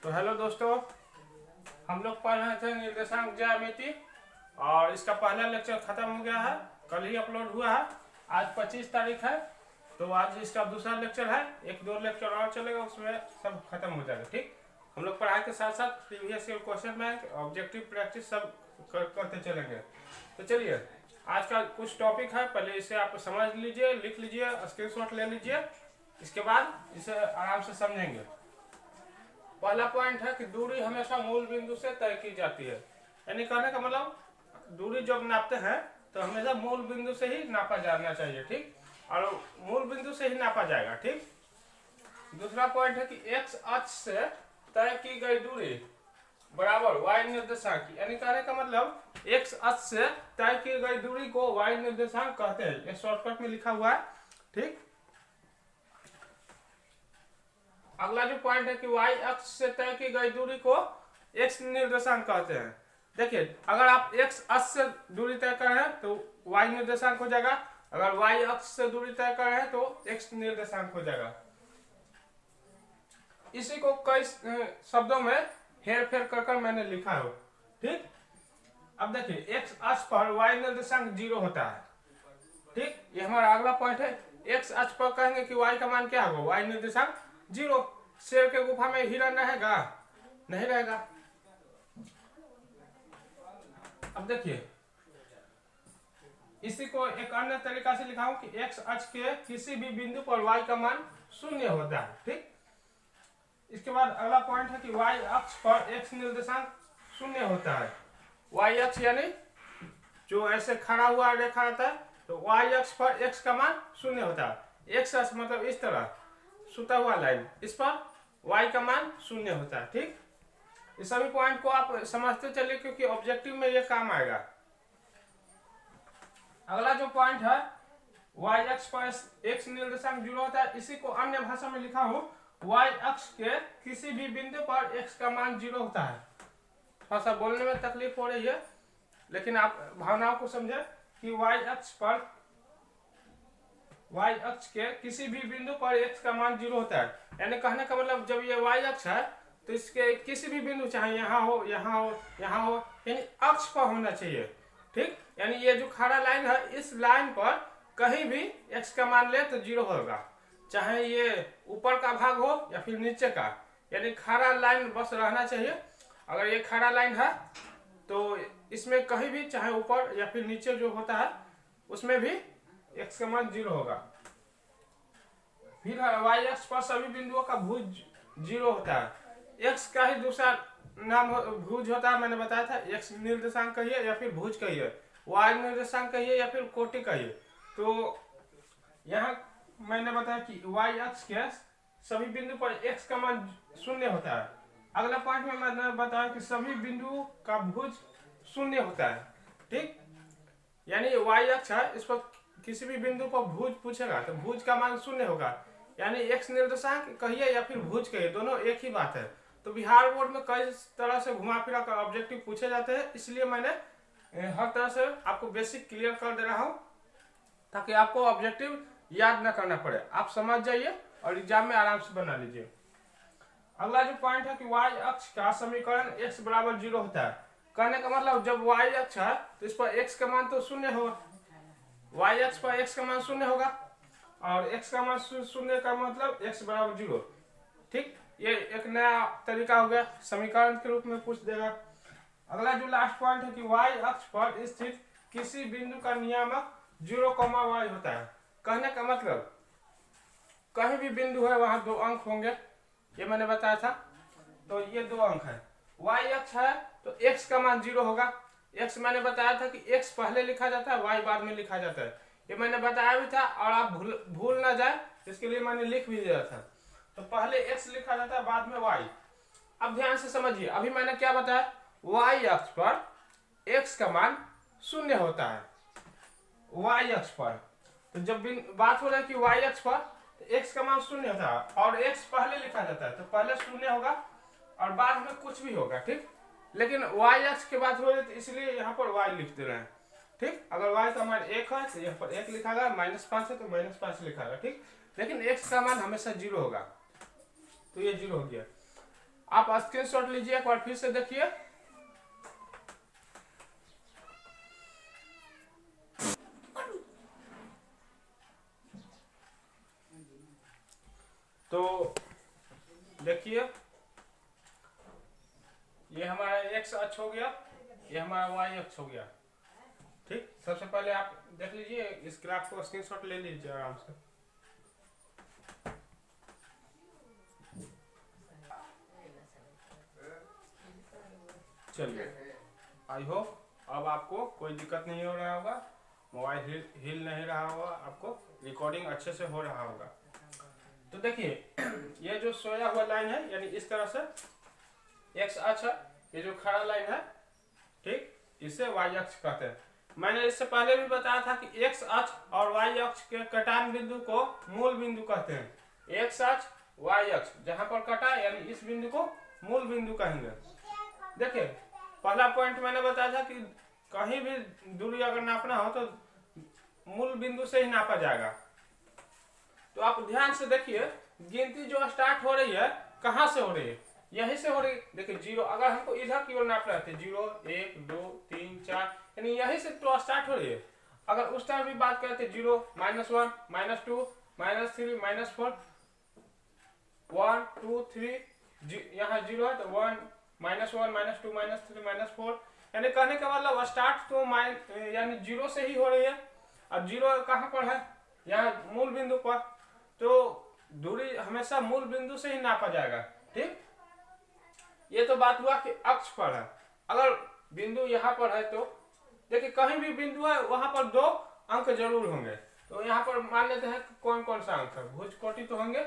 तो हेलो दोस्तों, हम लोग पढ़ रहे थे निर्देशांक ज्यामिति और इसका पहला लेक्चर खत्म हो गया है। कल ही अपलोड हुआ है। आज 25 तारीख है, तो आज इसका दूसरा लेक्चर है। एक दो लेक्चर और चलेगा, उसमें सब खत्म हो जाएगा। ठीक, हम लोग पढ़ाई के साथ साथ previous year question bank, objective practice सब करते चलेंगे। तो चलिए, आज का कुछ टॉपिक है, पहले इसे आप समझ लीजिए, लिख लीजिए, स्क्रीनशॉट ले लीजिए, इसके बाद इसे आराम से समझेंगे। पहला पॉइंट है कि दूरी हमेशा मूल बिंदु से तय की जाती है। यानी कहने का मतलब, दूरी जब नापते हैं तो हमेशा मूल बिंदु से ही नापा जाना चाहिए। ठीक, और मूल बिंदु से ही नापा जाएगा। ठीक, दूसरा पॉइंट है कि एक्स अक्ष से तय की गई दूरी बराबर वाई निर्देशांक। यानी कहने का मतलब, एक्स अक्ष से तय की गई दूरी को वाई निर्देशांक कहते हैं। ये शॉर्टकट में लिखा हुआ है। ठीक, अगला जो पॉइंट है कि वाई अक्ष से तय की गई दूरी को एक्स निर्देशांक कहते हैं। देखिए, अगर आप एक्स अक्ष से दूरी तय कर रहे हैं तो वाई निर्देशांक हो जाएगा, अगर वाई अक्ष से दूरी तय कर रहे हैं तो एक्स निर्देशांक हो जाएगा। इसी को कई शब्दों में हेर फेर कर मैंने लिखा है। ठीक, अब देखिए, एक्स अक्ष पर वाई निर्देशांक 0 होता है। ठीक, ये हमारा अगला पॉइंट है। एक्स अक्ष पर कहेंगे कि वाई का मान क्या होगा, वाई निर्देशांक 0। शेर के गुफा में हिरन रहेगा? नहीं रहेगा। अब देखिए, इसी को एक अन्य तरीका से लिखा हूं कि एक्स अक्ष के किसी भी बिंदु पर वाई का मान 0 होता है। ठीक, इसके बाद अगला पॉइंट है कि वाई अक्ष पर एक्स निर्देशांक 0 होता है। वाई अक्ष यानी जो ऐसे खड़ा हुआ रेखा रहता है, तो वाई अक्ष पर एक्स का मान 0 होता है। एक्स अक्ष मतलब इस तरह सुता हुआ लाइन, इस पर y का मान 0 होता है। ठीक, इस सभी पॉइंट को आप समझते चलिए, क्योंकि ऑब्जेक्टिव में ये काम आएगा। अगला जो पॉइंट है, y अक्ष पर x निर्देशांक 0 होता है। इसी को अन्य भाषा में लिखा हूं, y अक्ष के किसी भी बिंदु पर x का मान 0 होता है। थोड़ा सा बोलने में तकलीफ हो रही है, लेकिन आप भावनाओं को समझे कि y अक्ष के किसी भी बिंदु पर x का मान 0 होता है। यानी कहने का मतलब, जब ये y अक्ष है तो इसके किसी भी बिंदु, चाहे यहाँ हो, यहाँ हो, यहाँ हो, यानी अक्ष पर होना चाहिए। ठीक, यानी ये जो खड़ा लाइन है, इस लाइन पर कहीं भी x का मान ले तो 0 होगा, चाहे ये ऊपर का भाग हो या फिर नीचे का। यानी खड़ा लाइन बस रहना चाहिए। अगर ये खड़ा लाइन है तो इसमें कहीं भी, चाहे ऊपर या फिर नीचे जो होता है, उसमें भी x का मान 0 होगा। फिर y अक्ष पर सभी बिंदुओं का भुज 0 होता है। x का ही दूसरा नाम भुज होता है, मैंने बताया था। x निर्देशांक कहिए या फिर भुज कहिए, y निर्देशांक कहिए या फिर कोटि कहिए। तो यहाँ मैंने बताया कि y अक्ष के सभी बिंदु पर x का मान 0 होता है। अगला पॉइंट में मैंने बताया कि सभी बिंदु का भुज 0 होता है। ठीक, यानी y अक्ष है, इस पर किसी भी बिंदु पर भुज पूछेगा तो भुज का मान 0 होगा। यानी x निर्देशांक कहिए या फिर भुज कहिए, दोनों एक ही बात है। तो बिहार बोर्ड में कई तरह से घुमा फिरा कर ऑब्जेक्टिव पूछे जाते हैं, इसलिए मैंने हर तरह से आपको बेसिक क्लियर कर दे रहा हूं, ताकि आपको ऑब्जेक्टिव याद न करना पड़े, आप समझ जाइए और एग्जाम में आराम से बना लीजिए। अगला जो पॉइंट है कि y अक्ष का समीकरण x बराबर 0 होता है। कहने का मतलब, जब y अक्ष है तो इस पर x का मान तो 0 होगा, y अक्ष पर x का मान 0 होगा, और x का मान 0 का मतलब x बराबर 0। ठीक, ये एक नया तरीका हो गया, समीकरण के रूप में पूछ देगा। अगला जो लास्ट पॉइंट है कि y अक्ष पर स्थित किसी बिंदु का नियामक 0, y होता है। कहने का मतलब, कहीं भी बिंदु है वहां 2 अंक होंगे, ये मैंने बताया था। तो ये 2 अंक है। y अक्ष है तो x का मान 0 होगा। x मैंने बताया था कि x पहले लिखा जाता है, y बाद में लिखा जाता है, ये मैंने बताया भी था। और आप भूल ना जाए, इसके लिए मैंने लिख भी दिया था। तो पहले x लिखा जाता है, बाद में y। अब ध्यान से समझिए, अभी मैंने क्या बताया, y अक्ष पर x का मान 0 होता है, y अक्ष पर। तो जब बात हो रहा है कि y अक्ष पर, तो x का मान 0 होता है, और x पहले लिखा जाता है, तो पहले 0 होगा और बाद में कुछ भी होगा। ठीक, लेकिन y अक्ष के बात हो रही है, तो इसलिए यहाँ पर y लिख दे रहे हैं। ठीक, अगर y का मान 1 है तो यहाँ पर 1 लिखा गया, -5 है तो -5 लिखा गया। ठीक, लेकिन x का मान हमेशा 0 होगा, तो ये 0 हो गया। आप स्क्रीनशॉट लीजिए, एक बार फिर से देखिए। तो देखिए ये हमारा एक्स अक्ष हो गया, ये हमारा वाई अक्ष हो गया। ठीक, सबसे पहले आप देख लीजिए, इस ग्राफ को स्क्रीनशॉट ले लीजिए आराम से। चलिए, आई होप अब आपको कोई दिक्कत नहीं हो रहा होगा, मोबाइल हिल नहीं रहा होगा, आपको रिकॉर्डिंग अच्छे से हो रहा होगा। तो देखिए ये जो सोया हुआ लाइन है, यानी इस तरह से एक्स अक्ष है, ये जो खड़ा लाइन है, ठीक, इसे वाई अक्ष कहते हैं। मैंने इससे पहले भी बताया था कि एक्स अक्ष और वाई अक्ष के कटान बिंदु को मूल बिंदु कहते हैं। एक्स अक्ष वाई अक्ष जहां पर कटा यानी इस बिंदु को मूल बिंदु कहेंगे। देखिए पहला पॉइंट मैंने बताया था कि कहीं भी दूरी अगर नापना हो तो मूल बिंदु से ही नापा जाएगा। तो आप ध्यान से देखिए, गिनती जो स्टार्ट हो रही है कहां से हो रही है, यहीं से हो रही है। देखिए जीरो, अगर हमको इधर की ओर नापना है 0 1 2 3 4, यानी यहीं से तो स्टार्ट हो रही है। अगर उस टाइम भी बात करते 0 -1 -2 -3 -4 1 2 3, यहाँ 0 है तो 1 -1 -2 -3 -4, यानी कहने का मतलब स्टार्ट तो यानी 0 से ही हो रही है। अब 0 कहाँ पर है, यहाँ मूल बिंदु पर, तो दूरी हमेशा मूल बिंदु से ही नापा जाएगा। ठीक, ये तो बात हुआ कि अक्ष पर है। अगर बिंदु यहाँ पर है तो देखिए कहीं भी बिंदु है वहां पर 2 अंक जरूर होंगे। तो यहाँ पर मान लेते हैं कौन कौन सा अंक है, भुज कोटि तो होंगे,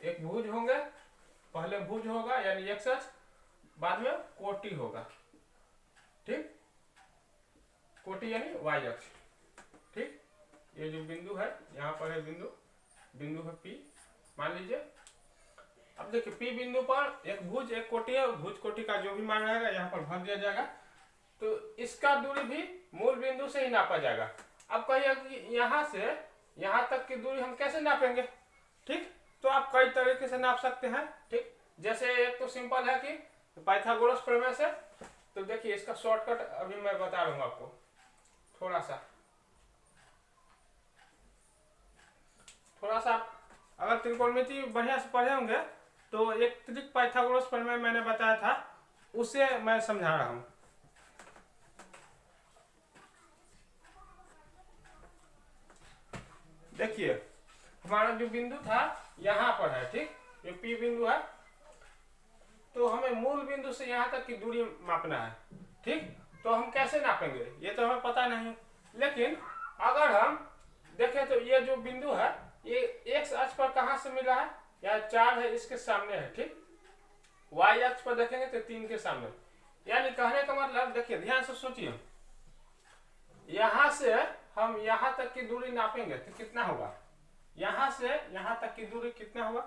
एक भुज होंगे, पहले भुज होगा यानी एक्स अक्ष, बाद में कोटि होगा। ठीक, कोटि यानी वाई अक्ष। ठीक, ये जो बिंदु है यहाँ पर है बिंदु है पी, मान लीजिए। अब देखिए पी बिंदु पर एक भुज एक कोटि है, भुज कोटि का जो भी मान रहेगा यहाँ पर भर दिया जाएगा। तो इसका दूरी भी मूल बिंदु से ही नापा जाएगा। अब कहिए कि यहाँ से यहाँ तक की दूरी हम कैसे नापेंगे। ठीक, तो आप कई तरीके से नाप सकते हैं। ठीक, जैसे एक तो सिंपल है कि पाइथागोरस प्रमेय से। तो देखिए इसका शॉर्टकट अभी मैं बता रहा हूँ आपको, थोड़ा सा अगर त्रिकोणमिति बढ़िया से पढ़े होंगे तो एक त्रिक पाइथागोरस प्रमेय मैंने बताया था, उसे मैं समझा रहा हूं। देखिए हमारा जो बिंदु था यहाँ पर है, ठीक, ये पी बिंदु है। तो हमें मूल बिंदु से यहाँ तक की दूरी मापना है। ठीक, तो हम कैसे नापेंगे ये तो हमें पता नहीं, लेकिन अगर हम देखें तो ये जो बिंदु है ये एक्स अक्ष पर कहां से मिला है, या 4 है इसके सामने है। ठीक, वाई अक्ष पर देखेंगे तो 3 के सामने, यानी कहने का मतलब देखिए ध्यान से सोचिए, यहां से हम यहां तक की दूरी नापेंगे तो कितना होगा, यहां से यहां तक की दूरी कितना होगा।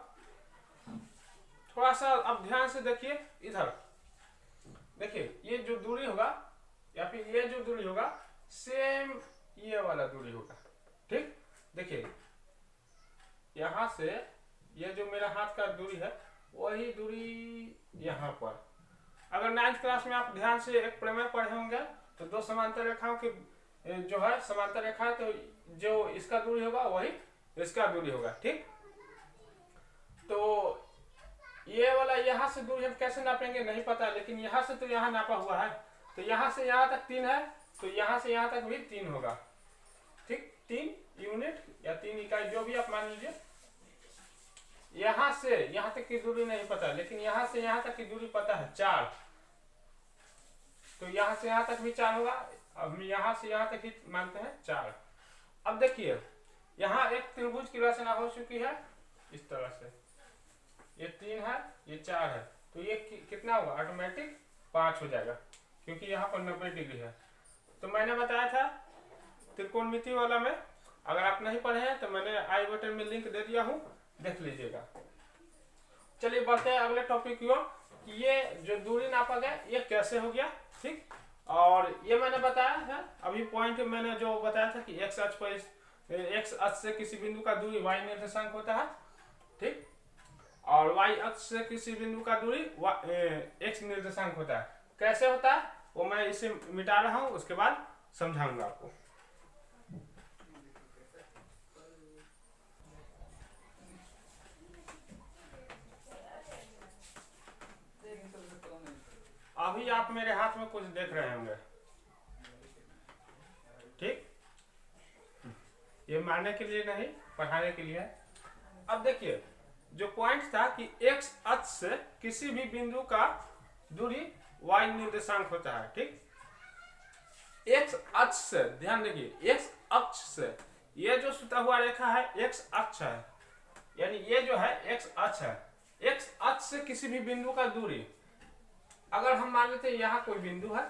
थोड़ा सा अब ध्यान से देखिए, इधर देखिए ये जो दूरी होगा या फिर ये जो दूरी होगा सेम ये वाला दूरी होगा। ठीक, देखिए यहां से ये जो मेरा हाथ का दूरी है वही दूरी यहाँ पर। अगर 9th क्लास में आप ध्यान से एक प्रमेय पढ़े होंगे तो 2 समांतर रेखाओं की जो है समांतर रेखा है, तो जो इसका दूरी होगा वही इसका दूरी होगा। ठीक, तो ये वाला यहाँ से दूरी हम कैसे नापेंगे नहीं पता, लेकिन यहाँ से तो यहाँ नापा हुआ है, तो यहाँ से यहाँ तक 3 है, तो यहाँ से यहाँ तक भी 3 होगा। ठीक, 3 यूनिट या 3 इकाई जो भी आप मान लीजिए। यहां से यहां तक की दूरी नहीं पता, लेकिन यहां से यहां तक की दूरी पता है 4, तो यहां से यहां तक भी 4 होगा। अब यहां से यहां तक ही मानते हैं 4। अब देखिए यहाँ एक त्रिभुज की रचना हो चुकी है इस तरह से, ये 3 है ये 4 है, तो ये कितना होगा, ऑटोमेटिक 5 हो जाएगा, क्योंकि यहाँ पर 90 डिग्री है। तो मैंने बताया था त्रिकोणमिति वाला में, अगर आप नहीं पढ़े हैं तो मैंने आई बटन में लिंक दे दिया हूँ, देख लीजिएगा। चलिए बढ़ते हैं अगले टॉपिक की ओर, ये जो दूरी नापा गया ये कैसे हो गया। ठीक, और ये मैंने बताया है अभी पॉइंट मैंने जो बताया था कि एक्स अक्ष पर एक्स अक्ष से किसी बिंदु का दूरी वाई निर्देशांक होता है। ठीक, और वाई अक्ष से किसी बिंदु का दूरी एक्स निर्देशांक होता है। कैसे होता है वो मैं इसे मिटा रहा हूं, उसके बाद समझाऊंगा आपको। अभी आप मेरे हाथ में कुछ देख रहे होंगे, ठीक, ये मारने के लिए नहीं, पढ़ाने के लिए है। अब देखिए जो पॉइंट था कि एक्स अक्ष से किसी भी बिंदु का दूरी वाई निर्देशांक होता है, ठीक। एक्स अक्ष से, ध्यान देखिए, एक्स अक्ष से ये जो सुता हुआ रेखा है एक्स अक्ष है, यानी ये जो है एक्स अक्ष है। एक्स अक्ष से किसी भी बिंदु का दूरी, अगर हम मान लेते हैं यहाँ कोई बिंदु है,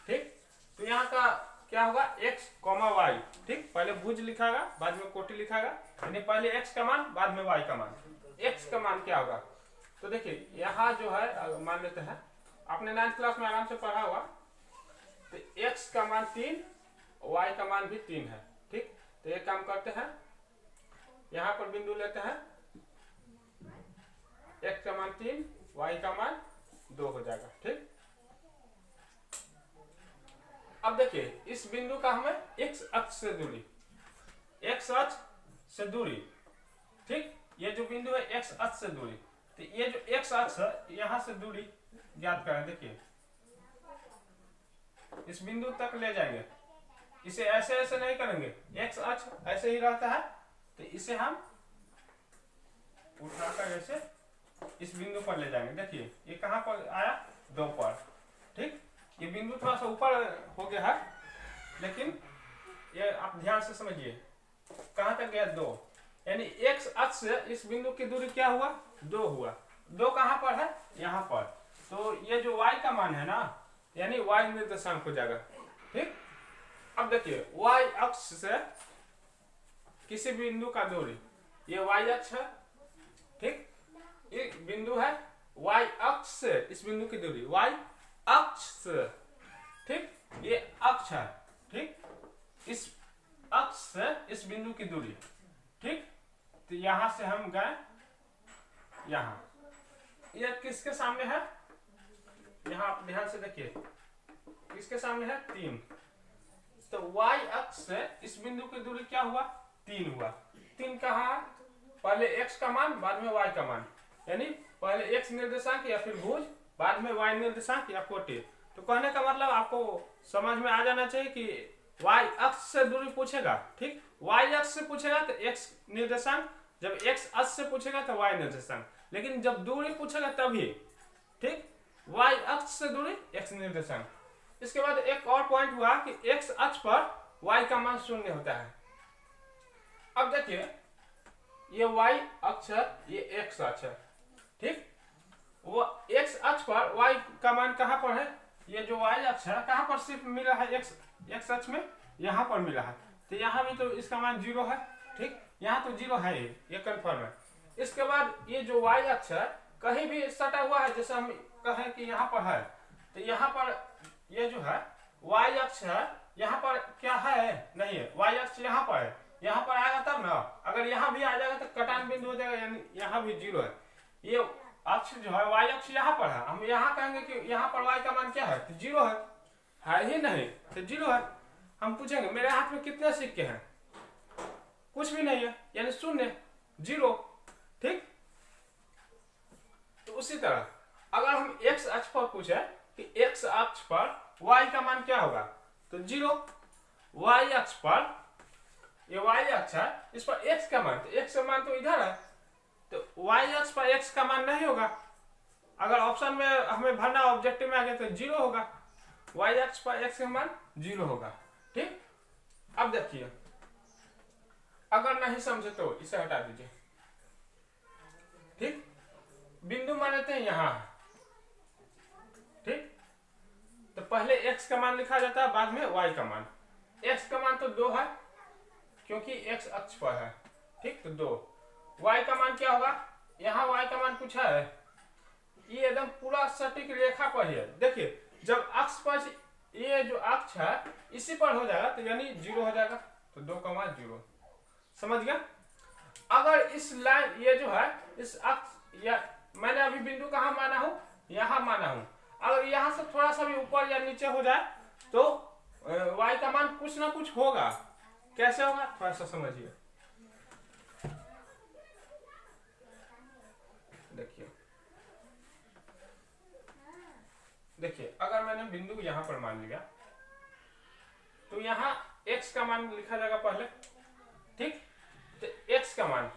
ठीक, तो यहाँ का क्या होगा x, y, ठीक। पहले भुज लिखागा, बाद में कोटि लिखागा, यानी पहले x का मान बाद में y का मान। x का मान क्या होगा, तो देखिए यहाँ जो है मान लेते हैं, आपने 9th क्लास में आराम से पढ़ा हुआ, तो x का मान 3, y का मान भी 3 है, ठीक। तो ये काम करते हैं, यहाँ पर बिंदु लेते हैं, x का मान 3, y का मान 2 हो जाएगा, ठीक। अब देखिए इस बिंदु का हमें x अक्ष से दूरी, x अक्ष से दूरी, ठीक, ये जो बिंदु है x अक्ष से दूरी, तो ये जो x अक्ष है यहां से दूरी ज्ञात करें। देखिए इस बिंदु तक ले जाएंगे, इसे ऐसे ऐसे नहीं करेंगे, x अक्ष ऐसे ही रहता है, तो इसे हम उठाकर ऐसे इस बिंदु पर ले जाएंगे। देखिए ये कहां पर आया, 2 पर, ठीक। ये बिंदु थोड़ा सा ऊपर हो गया है, लेकिन ये आप ध्यान से समझिए, कहां तक गया, 2, यानी x अक्ष से इस बिंदु की दूरी क्या हुआ, 2 हुआ। 2 कहां पर है, यहां पर, तो ये जो y का मान है ना, यानी y निर्देशांक हो जाएगा, ठीक। अब देखिए y अक्ष से किसी बिंदु का दूरी, ये y अक्ष है, ठीक, ये बिंदु है, y अक्ष से इस बिंदु की दूरी y अक्ष से, ठीक, ये अक्ष है, ठीक, इस अक्ष से इस बिंदु की दूरी, ठीक। तो यहां से हम गए यहां, ये किसके सामने है, यहां आप ध्यान से देखिए किसके सामने है, 3, तो y अक्ष से इस बिंदु की दूरी क्या हुआ, 3 हुआ। 3 कहां, पहले x का मान बाद में y का मान, यानी पहले x निर्देशांक या फिर भुज, बाद में y निर्देशांक या कोटि। तो कहने का मतलब आपको समझ में आ जाना चाहिए कि y अक्ष से दूरी पूछेगा, ठीक, y अक्ष से पूछेगा तो x निर्देशांक, जब x अक्ष से पूछेगा तो y निर्देशांक, लेकिन जब दूरी पूछेगा तभी, ठीक, y अक्ष से दूरी x निर्देशांक। इसके बाद एक और पॉइंट हुआ कि x अक्ष पर y का मान 0 होता है। अब देखिए ये y अक्ष है, ये x अक्ष है, ठीक, वो x अक्ष पर y का मान कहां पर है, ये जो y अक्ष है कहां पर सिर्फ मिला है, x अक्ष में यहां पर मिला है, तो यहां भी तो इसका मान 0 है, ठीक, यहां तो 0 है, ये कंफर्म है। इसके बाद ये जो y अक्ष है कहीं भी सटा हुआ है, जैसे हम कहें कि यहां पर है, तो यहां पर ये जो है y अक्ष है, यहां पर क्या है, नहीं है, y अक्ष यहां पर है, यहां पर आएगा तब ना, अगर यहां भी आ जाएगा तो कटान बिंदु हो जाएगा, यानी यहां भी 0 है। ये अक्ष जो है y अक्ष यहाँ पर है, हम यहाँ कहेंगे कि यहाँ पर y का मान क्या है, तो 0 है ही नहीं, तो 0 है। हम पूछेंगे मेरे हाथ में कितने सिक्के हैं, कुछ भी नहीं है, यानी 0, 0, ठीक। तो उसी तरह अगर हम x अक्ष पर पूछे कि x अक्ष पर y का मान क्या होगा, तो 0, y अक्ष पर, ये y अक्ष है, इस पर x का मान, तो x का मान तो इधर है, तो y अक्ष पर x का मान नहीं होगा, अगर ऑप्शन में हमें भरना ऑब्जेक्टिव में आ गया तो 0 होगा, y अक्ष पर x का मान 0 होगा, ठीक। अब देखिए अगर नहीं समझे तो इसे हटा दीजिए, ठीक। बिंदु मान लेते हैं यहाँ, ठीक, तो पहले x का मान लिखा जाता है, बाद में y का मान। x का मान तो 2 है क्योंकि x अक्ष पर है, ठीक, तो 2। y का मान क्या होगा, यहाँ y का मान पूछा है, ये एकदम पूरा सटीक रेखा पर है। देखिए जब अक्ष पर ये जो अक्ष है इसी पर हो जाएगा तो यानी 0 हो जाएगा, तो 2 का मान 0, समझ गया। अगर इस लाइन ये जो है इस अक्ष या मैंने अभी बिंदु कहाँ माना हूँ, यहाँ माना हूँ। अगर यहाँ से थोड़ा सा भी ऊपर या नीचे हो जाए तो y का मान कुछ ना कुछ होगा। कैसे होगा थोड़ा सा समझिए। देखिए अगर मैंने बिंदु यहाँ पर मान लिया तो यहाँ x का मान लिखा जाएगा पहले, ठीक। तो x का मान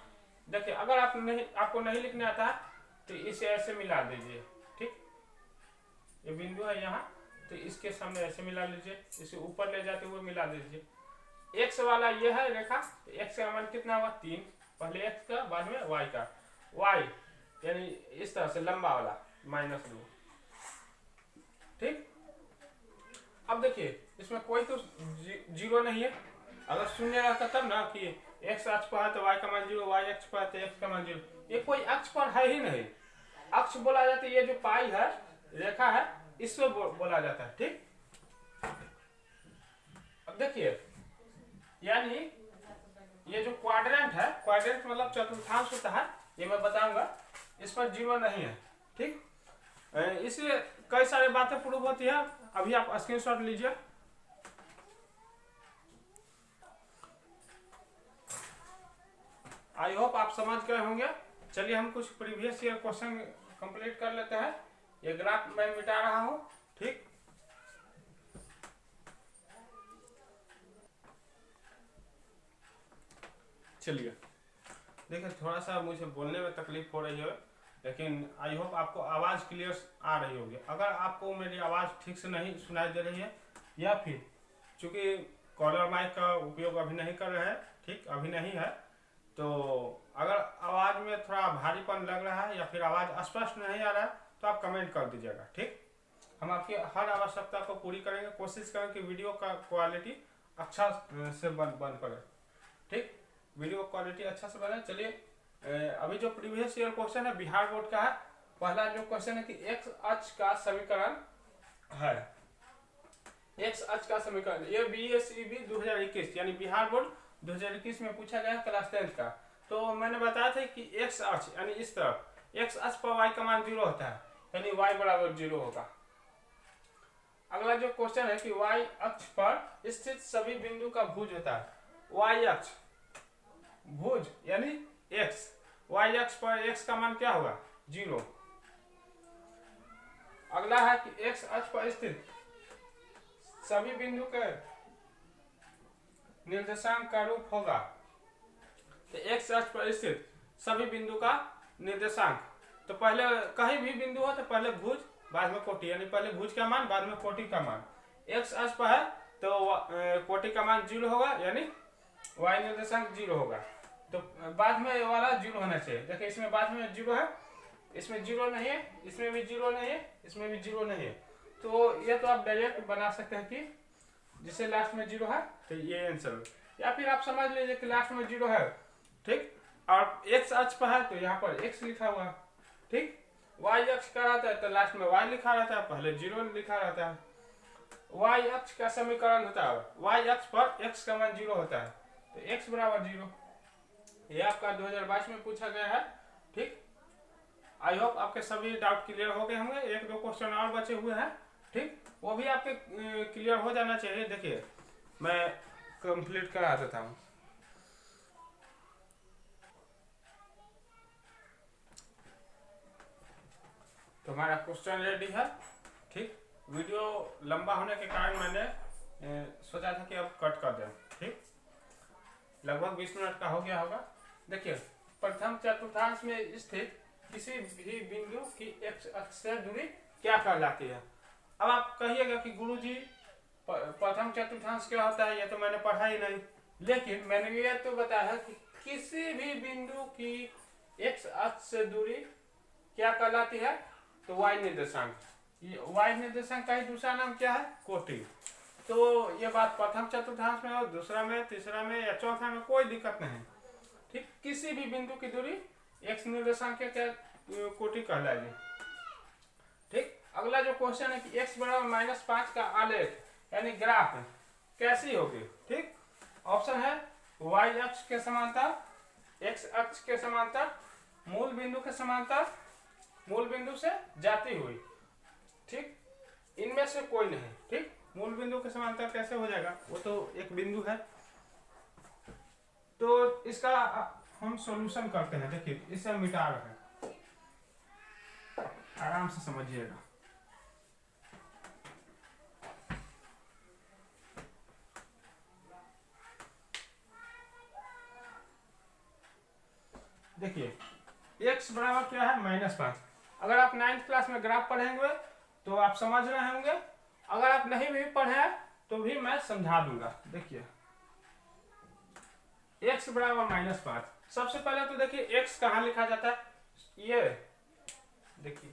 देखिए, अगर आपको नहीं लिखने आता है तो इसे ऐसे मिला दीजिए, ठीक। ये बिंदु है यहाँ, तो इसके सामने ऐसे मिला लीजिए, इसे ऊपर ले जाते हुए मिला दीजिए। x वाला ये है रेखा, x का मान कितना हुआ 3, पहले x का बाद में y का, y यानी इस तरह से लंबा वाला -2, ठीक। अब देखिए इसमें कोई तो जीरो नहीं है। अगर शून्य रहता तब ना कि x अक्ष पर है तो y का मान 0, y अक्ष पर है तो x का मान 0, ये कोई अक्ष पर है ही नहीं। अक्ष बोला जाता है ये जो पाई है, रेखा है, इसको बोला जाता है, ठीक। अब देखिए यानी ये जो क्वाड्रेंट है, क्वाड्रेंट मतलब चतुर्थांश होता है, ये मैं बताऊंगा, इस पर 0 नहीं है, ठीक। इससे कई सारी बातें प्रूव होती है। अभी आप स्क्रीनशॉट लीजिए। आई होप आप समझ गए होंगे। चलिए हम कुछ प्रीवियस ईयर क्वेश्चन कंप्लीट कर लेते हैं। ये ग्राफ मैं मिटा रहा हूं, ठीक। चलिए देखिए, थोड़ा सा मुझे बोलने में तकलीफ हो रही है, लेकिन आई होप आपको आवाज़ क्लियर आ रही होगी। अगर आपको मेरी आवाज़ ठीक से नहीं सुनाई दे रही है या फिर चूँकि कॉलर माइक का उपयोग अभी नहीं कर रहे हैं, ठीक, अभी नहीं है, तो अगर आवाज़ में थोड़ा भारीपन लग रहा है या फिर आवाज़ स्पष्ट नहीं आ रहा है तो आप कमेंट कर दीजिएगा, ठीक। हम आपकी हर आवश्यकता को पूरी करेंगे, कोशिश करें कि वीडियो का क्वालिटी अच्छा से बन पड़े, ठीक, वीडियो क्वालिटी अच्छा से बने। चलिए अभी जो प्रीवियस ईयर क्वेश्चन है बिहार बोर्ड का है। पहला जो क्वेश्चन है कि एक्स अक्ष का समीकरण है, एक्स अक्ष का समीकरण, ये BSEB 2021 यानी बिहार बोर्ड 2021 में पूछा गया क्लास 10 का। तो मैंने बताया था कि एक्स अक्ष यानी इस तरफ एक्स अक्ष पर y का मान 0 होता है, यानी y बराबर 0 होगा। अगला जो क्वेश्चन है कि y अक्ष पर स्थित सभी बिंदु का भुज होता है। y अक्ष भुज यानी x, y अक्ष पर x का मान क्या होगा 0। अगला है कि x अक्ष पर स्थित सभी बिंदु के निर्देशांक का रूप होगा। तो x अक्ष पर स्थित सभी बिंदु का निर्देशांक, तो पहले कहीं भी बिंदु हो तो पहले भुज बाद में कोटि, यानी पहले भुज का मान बाद में कोटि का मान। x अक्ष पर है तो कोटि का मान 0 होगा, यानी y निर्देशांक 0 होगा। तो बाद में वाला 0 होना चाहिए। देखिए इसमें बाद में 0 है, इसमें 0 नहीं है, इसमें भी 0 नहीं है, इसमें भी 0 नहीं है। तो ये तो आप डायरेक्ट बना सकते हैं कि जिसे लास्ट में 0 है तो ये आंसर, या फिर आप समझ लीजिए कि लास्ट में 0 है, ठीक। और x अक्ष पर है तो यहाँ पर x लिखा हुआ है, ठीक। y अक्ष का रहता है तो लास्ट में y लिखा रहता है, पहले 0 लिखा रहता है। y अक्ष का समीकरण होता है, y अक्ष पर x का मान 0 होता है, तो x बराबर 0। ये आपका 2022 में पूछा गया है, ठीक। आई होप आपके सभी डाउट क्लियर हो गए होंगे। 1-2 क्वेश्चन और बचे हुए हैं, ठीक, वो भी आपके क्लियर हो जाना चाहिए। देखिए मैं कंप्लीट करा देता हूँ। तो हमारा क्वेश्चन रेडी है, ठीक। वीडियो लंबा होने के कारण मैंने सोचा था कि अब कट कर दें, ठीक। लगभग 20 मिनट का हो गया होगा। देखिए प्रथम चतुर्थांश में स्थित किसी भी बिंदु की x अक्ष से दूरी क्या कहलाती है। अब आप कहिएगा कि गुरुजी प्रथम चतुर्थांश क्या होता है, ये तो मैंने पढ़ा ही नहीं, लेकिन मैंने ये तो बताया है कि किसी भी बिंदु की x अक्ष से दूरी क्या कहलाती है, तो y निर्देशांक। y निर्देशांक का ही दूसरा नाम क्या है, कोटि। तो ये बात प्रथम चतुर्थांश में और दूसरा में, तीसरा में या चौथा में कोई दिक्कत नहीं, ठीक। किसी भी बिंदु की दूरी x निर्देशांक क्या कोटि कहलाएगी, ठीक। अगला जो क्वेश्चन है कि x बराबर -5 का आलेख यानी ग्राफ कैसी होगी, ठीक। ऑप्शन है y अक्ष के समांतर, x अक्ष के समांतर, मूल बिंदु के समांतर मूल बिंदु से जाती हुई, ठीक, इनमें से कोई नहीं, ठीक। मूल बिंदु के समांतर कैसे हो जाएगा, वो तो एक बिंदु है। तो इसका हम सॉल्यूशन करते हैं। देखिए इसे हम मिटा रहे हैं, आराम से समझिएगा। देखिए x बराबर क्या है, -5। अगर आप 9th क्लास में ग्राफ पढ़ेंगे तो आप समझ रहे होंगे, अगर आप नहीं भी पढ़े तो भी मैं समझा दूंगा। देखिए x बराबर -5। सबसे पहले तो देखिए x कहाँ लिखा जाता है, ये देखिए